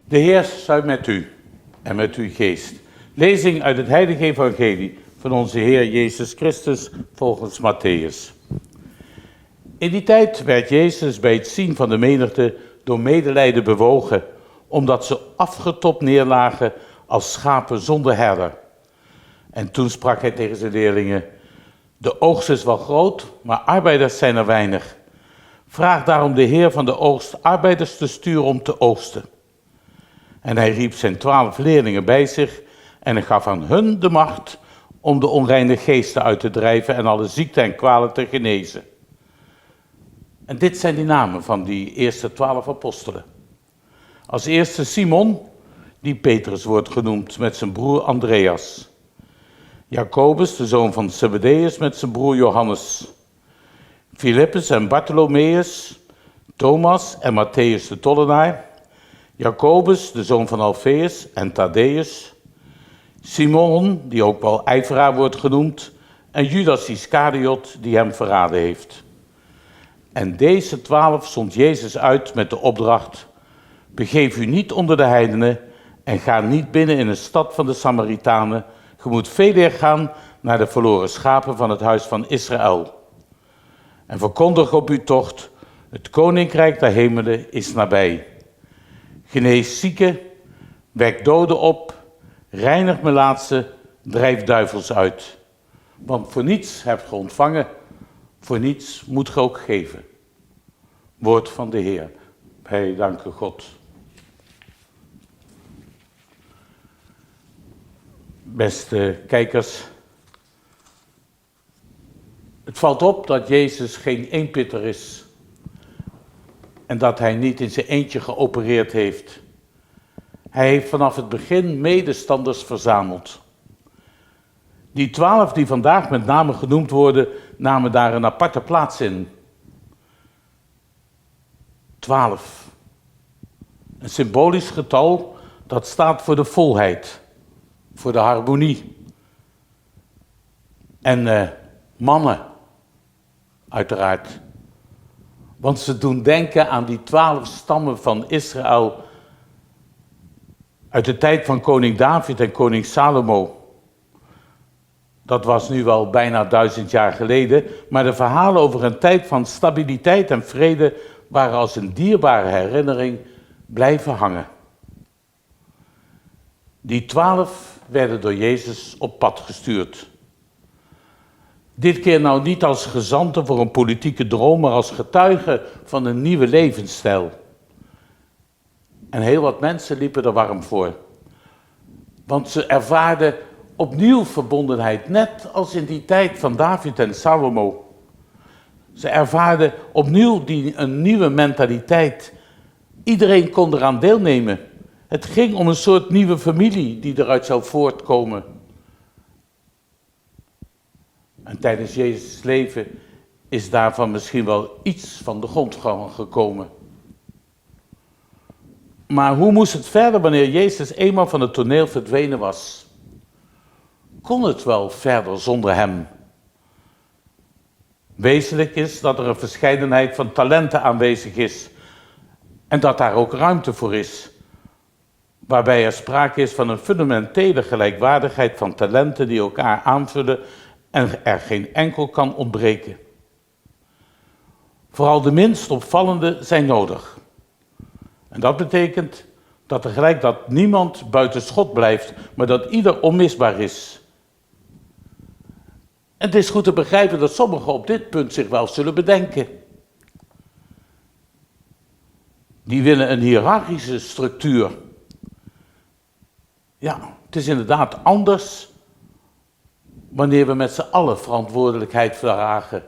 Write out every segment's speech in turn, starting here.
De Heer zij met u en met uw geest. Lezing uit het heilige evangelie van onze Heer Jezus Christus volgens Matthäus. In die tijd werd Jezus bij het zien van de menigte door medelijden bewogen, omdat ze afgetopt neerlagen als schapen zonder herder. En toen sprak hij tegen zijn leerlingen: de oogst is wel groot, maar arbeiders zijn er weinig. Vraag daarom de Heer van de oogst arbeiders te sturen om te oogsten. En hij riep zijn 12 leerlingen bij zich en hij gaf aan hun de macht om de onreine geesten uit te drijven en alle ziekten en kwalen te genezen. En dit zijn die namen van die eerste 12 apostelen. Als eerste Simon, die Petrus wordt genoemd, met zijn broer Andreas. Jacobus, de zoon van Zebedeus, met zijn broer Johannes. Filippus en Bartholomeus, Thomas en Matthäus de tollenaar. Jacobus, de zoon van Alfeus en Thaddäus. Simon, die ook wel ijveraar wordt genoemd. En Judas Iscariot, die hem verraden heeft. En deze 12 zond Jezus uit met de opdracht: begeef u niet onder de heidenen en ga niet binnen in een stad van de Samaritanen. Je moet veeleer gaan naar de verloren schapen van het huis van Israël. En verkondig op uw tocht: het koninkrijk der hemelen is nabij. Genees zieken, wek doden op, reinig melaatsen, drijf duivels uit. Want voor niets hebt ge ontvangen, voor niets moet ge ook geven. Woord van de Heer. Wij danken God. Beste kijkers, het valt op dat Jezus geen eenpitter is en dat hij niet in zijn eentje geopereerd heeft. Hij heeft vanaf het begin medestanders verzameld. Die 12 die vandaag met name genoemd worden, namen daar een aparte plaats in. 12. Een symbolisch getal dat staat voor de volheid, voor de harmonie. En mannen, uiteraard. Want ze doen denken aan die 12 stammen van Israël uit de tijd van koning David en koning Salomo. Dat was nu wel bijna 1000 jaar geleden, maar de verhalen over een tijd van stabiliteit en vrede waren als een dierbare herinnering blijven hangen. Die 12 werden door Jezus op pad gestuurd. Dit keer nou niet als gezanten voor een politieke droom, maar als getuigen van een nieuwe levensstijl. En heel wat mensen liepen er warm voor. Want ze ervaarden opnieuw verbondenheid, net als in die tijd van David en Salomo. Ze ervaarden opnieuw een nieuwe mentaliteit. Iedereen kon eraan deelnemen. Het ging om een soort nieuwe familie die eruit zou voortkomen. En tijdens Jezus' leven is daarvan misschien wel iets van de grond gekomen. Maar hoe moest het verder wanneer Jezus eenmaal van het toneel verdwenen was? Kon het wel verder zonder hem? Wezenlijk is dat er een verscheidenheid van talenten aanwezig is en dat daar ook ruimte voor is. Waarbij er sprake is van een fundamentele gelijkwaardigheid van talenten die elkaar aanvullen en er geen enkel kan ontbreken. Vooral de minst opvallende zijn nodig. En dat betekent dat tegelijk dat niemand buiten schot blijft, maar dat ieder onmisbaar is. En het is goed te begrijpen dat sommigen op dit punt zich wel zullen bedenken. Die willen een hiërarchische structuur. Ja, het is inderdaad anders wanneer we met z'n allen verantwoordelijkheid vragen,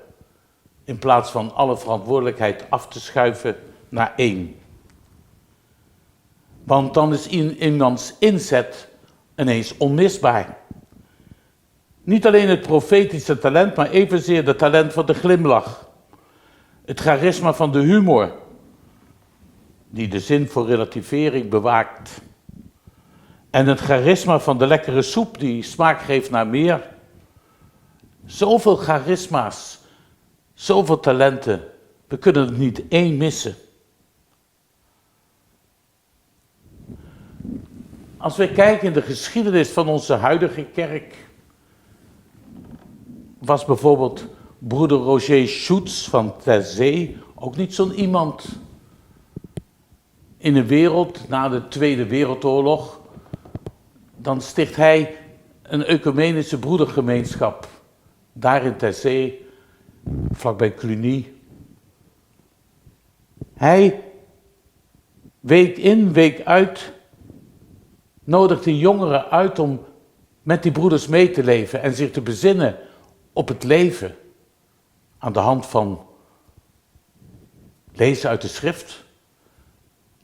in plaats van alle verantwoordelijkheid af te schuiven naar één. Want dan is iemands inzet ineens onmisbaar. Niet alleen het profetische talent, maar evenzeer het talent van de glimlach. Het charisma van de humor, die de zin voor relativering bewaakt. En het charisma van de lekkere soep die smaak geeft naar meer. Zoveel charisma's, zoveel talenten, we kunnen er niet één missen. Als we kijken in de geschiedenis van onze huidige kerk, was bijvoorbeeld broeder Roger Schutz van Terzee ook niet zo'n iemand. In een wereld, na de Tweede Wereldoorlog, dan sticht hij een ecumenische broedergemeenschap. Daar in Terzee, vlakbij Cluny. Hij, week in, week uit, nodigt de jongeren uit om met die broeders mee te leven en zich te bezinnen op het leven. Aan de hand van lezen uit de schrift,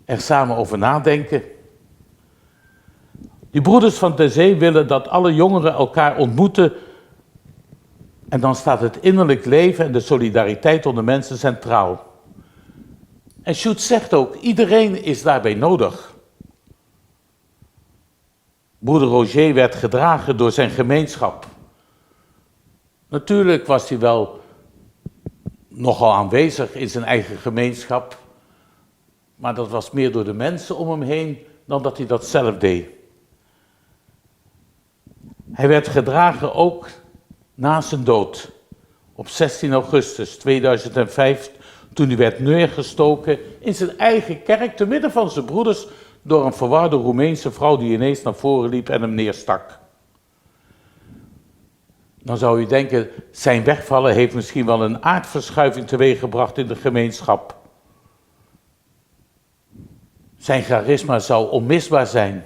er samen over nadenken. Die broeders van Terzee willen dat alle jongeren elkaar ontmoeten. En dan staat het innerlijk leven en de solidariteit onder mensen centraal. En Schutz zegt ook, iedereen is daarbij nodig. Broeder Roger werd gedragen door zijn gemeenschap. Natuurlijk was hij wel nogal aanwezig in zijn eigen gemeenschap. Maar dat was meer door de mensen om hem heen dan dat hij dat zelf deed. Hij werd gedragen ook na zijn dood. Op 16 augustus 2005, toen hij werd neergestoken in zijn eigen kerk, te midden van zijn broeders, door een verwarde Roemeense vrouw die ineens naar voren liep en hem neerstak. Dan zou je denken, zijn wegvallen heeft misschien wel een aardverschuiving teweeggebracht in de gemeenschap. Zijn charisma zou onmisbaar zijn.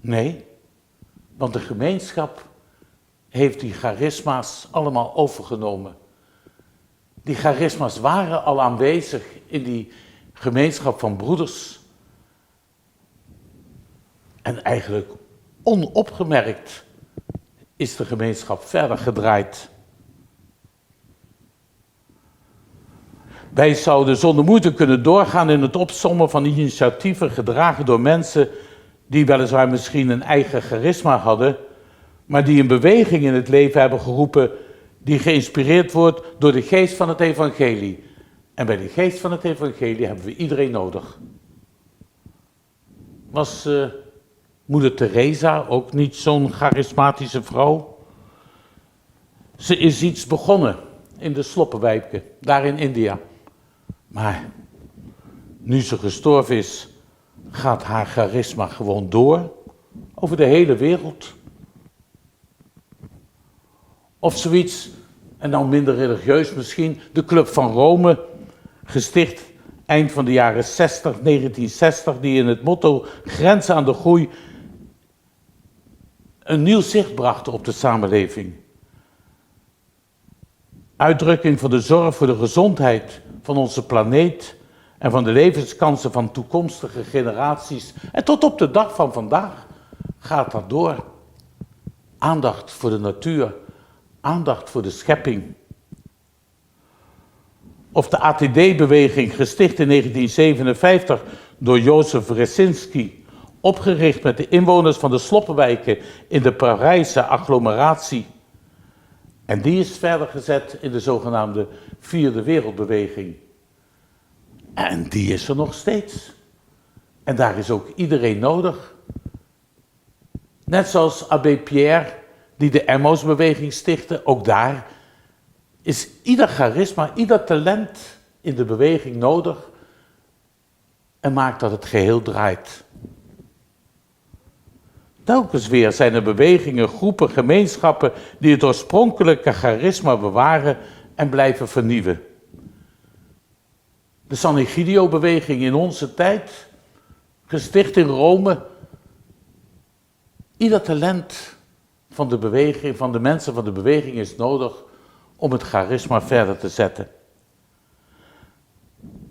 Nee, want de gemeenschap heeft die charisma's allemaal overgenomen. Die charisma's waren al aanwezig in die gemeenschap van broeders. En eigenlijk onopgemerkt is de gemeenschap verder gedraaid. Wij zouden zonder moeite kunnen doorgaan in het opsommen van initiatieven gedragen door mensen die weliswaar misschien een eigen charisma hadden, maar die een beweging in het leven hebben geroepen die geïnspireerd wordt door de geest van het evangelie. En bij de geest van het evangelie hebben we iedereen nodig. Was moeder Teresa ook niet zo'n charismatische vrouw? Ze is iets begonnen in de sloppenwijken, daar in India. Maar nu ze gestorven is, gaat haar charisma gewoon door over de hele wereld. Of zoiets, en dan minder religieus misschien, de Club van Rome, gesticht eind van de jaren 1960, die in het motto Grenzen aan de groei een nieuw zicht brachten op de samenleving. Uitdrukking van de zorg voor de gezondheid van onze planeet en van de levenskansen van toekomstige generaties. En tot op de dag van vandaag gaat dat door. Aandacht voor de natuur, aandacht voor de schepping. Of de ATD-beweging, gesticht in 1957 door Jozef Resinski, opgericht met de inwoners van de sloppenwijken in de Parijse agglomeratie. En die is verder gezet in de zogenaamde Vierde Wereldbeweging. En die is er nog steeds. En daar is ook iedereen nodig. Net zoals Abbé Pierre, die de Emmausbeweging stichtte, ook daar is ieder charisma, ieder talent in de beweging nodig en maakt dat het geheel draait. Telkens weer zijn er bewegingen, groepen, gemeenschappen die het oorspronkelijke charisma bewaren en blijven vernieuwen. De San Egidio-beweging in onze tijd, gesticht in Rome. Ieder talent van de beweging, van de mensen van de beweging is nodig om het charisma verder te zetten.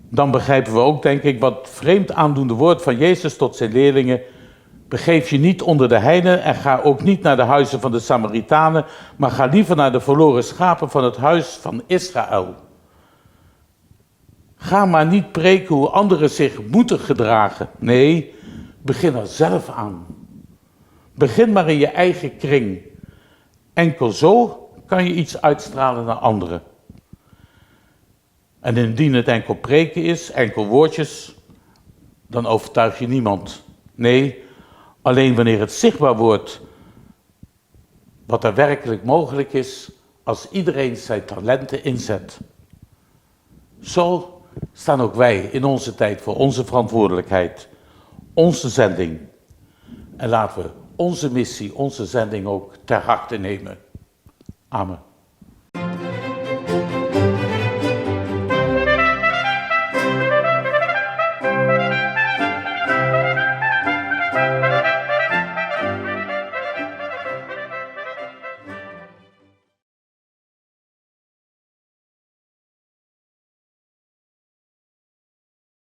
Dan begrijpen we ook, denk ik, wat vreemd aandoende woord van Jezus tot zijn leerlingen. Begeef je niet onder de heidenen en ga ook niet naar de huizen van de Samaritanen, maar ga liever naar de verloren schapen van het huis van Israël. Ga maar niet preken hoe anderen zich moeten gedragen. Nee, begin er zelf aan. Begin maar in je eigen kring. Enkel zo kan je iets uitstralen naar anderen. En indien het enkel preken is, enkel woordjes, dan overtuig je niemand. Nee, alleen wanneer het zichtbaar wordt wat er werkelijk mogelijk is als iedereen zijn talenten inzet. Zo staan ook wij in onze tijd voor onze verantwoordelijkheid, onze zending. En laten we onze missie, onze zending ook ter harte nemen. Amen.